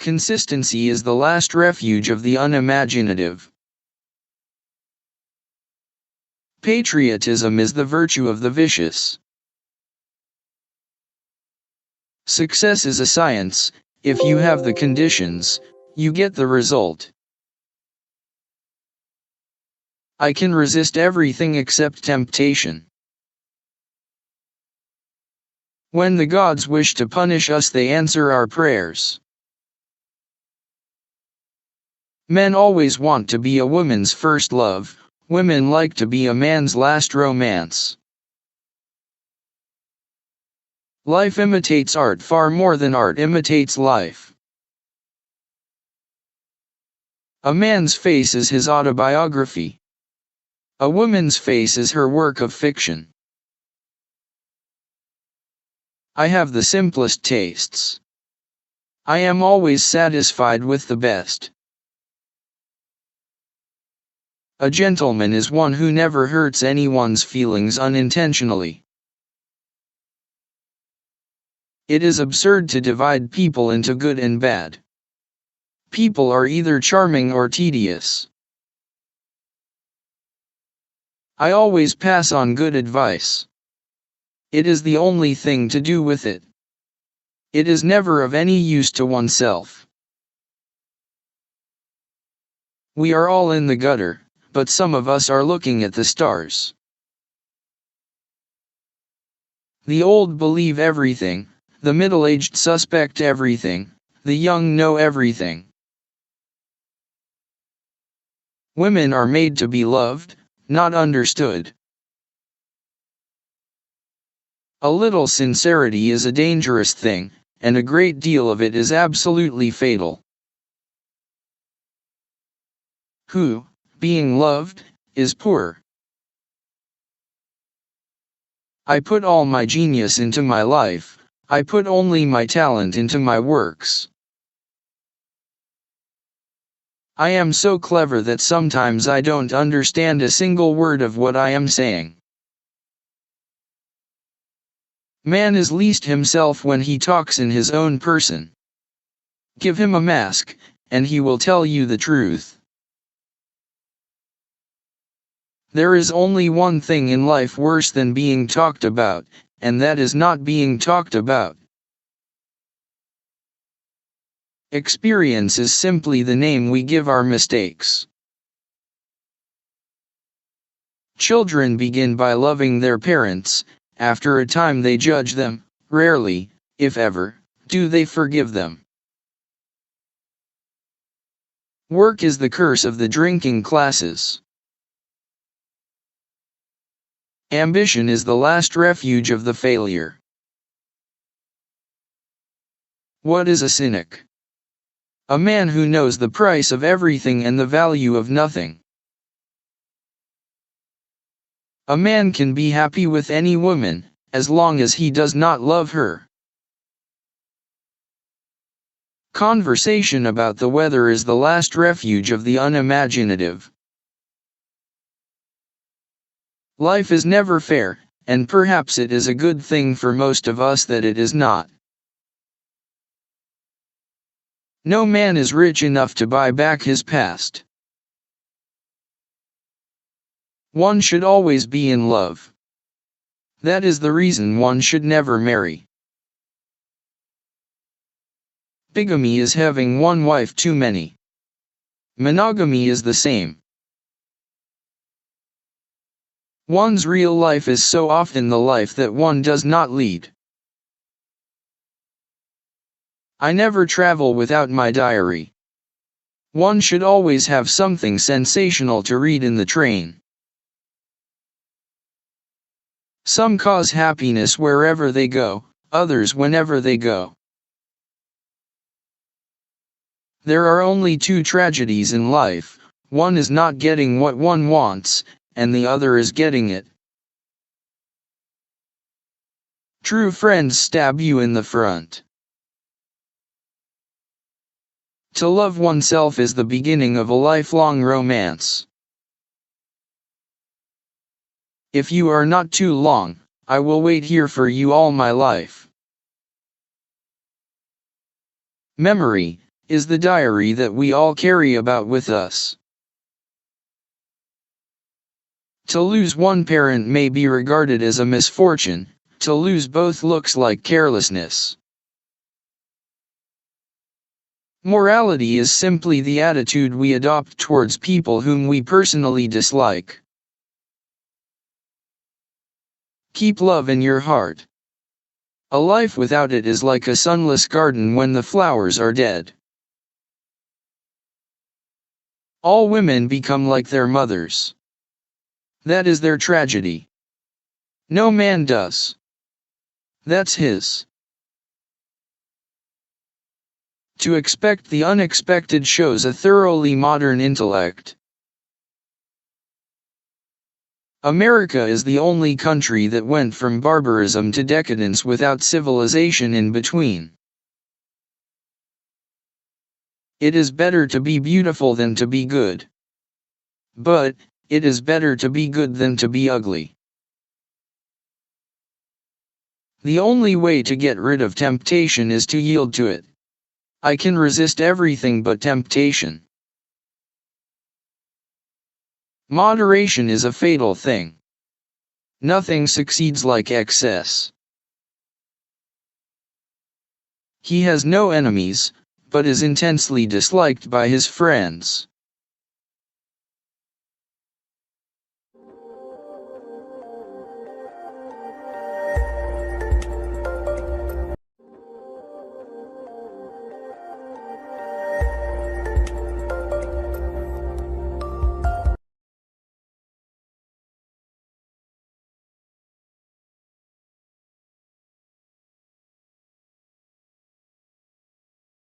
Consistency is the last refuge of the unimaginative. Patriotism is the virtue of the vicious. Success is a science. If you have the conditions, you get the result. I can resist everything except temptation. When the gods wish to punish us, they answer our prayers. Men always want to be a woman's first love, women like to be a man's last romance. Life imitates art far more than art imitates life. A man's face is his autobiography. A woman's face is her work of fiction. I have the simplest tastes. I am always satisfied with the best. A gentleman is one who never hurts anyone's feelings unintentionally. It is absurd to divide people into good and bad. People are either charming or tedious. I always pass on good advice. It is the only thing to do with it. It is never of any use to oneself. We are all in the gutter, but some of us are looking at the stars. The old believe everything, the middle-aged suspect everything, the young know everything. Women are made to be loved, not understood. A little sincerity is a dangerous thing, and a great deal of it is absolutely fatal. Who, being loved, is poor? I put all my genius into my life, I put only my talent into my works. I am so clever that sometimes I don't understand a single word of what I am saying. Man is least himself when he talks in his own person. Give him a mask, and he will tell you the truth. There is only one thing in life worse than being talked about, and that is not being talked about. Experience is simply the name we give our mistakes. Children begin by loving their parents. After a time they judge them. Rarely, if ever, do they forgive them. Work is the curse of the drinking classes. Ambition is the last refuge of the failure. What is a cynic? A man who knows the price of everything and the value of nothing. A man can be happy with any woman, as long as he does not love her. Conversation about the weather is the last refuge of the unimaginative. Life is never fair, and perhaps it is a good thing for most of us that it is not. No man is rich enough to buy back his past. One should always be in love. That is the reason one should never marry. Bigamy is having one wife too many. Monogamy is the same. One's real life is so often the life that one does not lead. I never travel without my diary. One should always have something sensational to read in the train. Some cause happiness wherever they go, others whenever they go. There are only two tragedies in life, one is not getting what one wants, and the other is getting it. True friends stab you in the front. To love oneself is the beginning of a lifelong romance. If you are not too long, I will wait here for you all my life. Memory is the diary that we all carry about with us. To lose one parent may be regarded as a misfortune, to lose both looks like carelessness. Morality is simply the attitude we adopt towards people whom we personally dislike. Keep love in your heart. A life without it is like a sunless garden when the flowers are dead. All women become like their mothers. That is their tragedy. No man does. That's his. To expect the unexpected shows a thoroughly modern intellect. America is the only country that went from barbarism to decadence without civilization in between. It is better to be beautiful than to be good. But, it is better to be good than to be ugly. The only way to get rid of temptation is to yield to it. I can resist everything but temptation. Moderation is a fatal thing. Nothing succeeds like excess. He has no enemies, but is intensely disliked by his friends.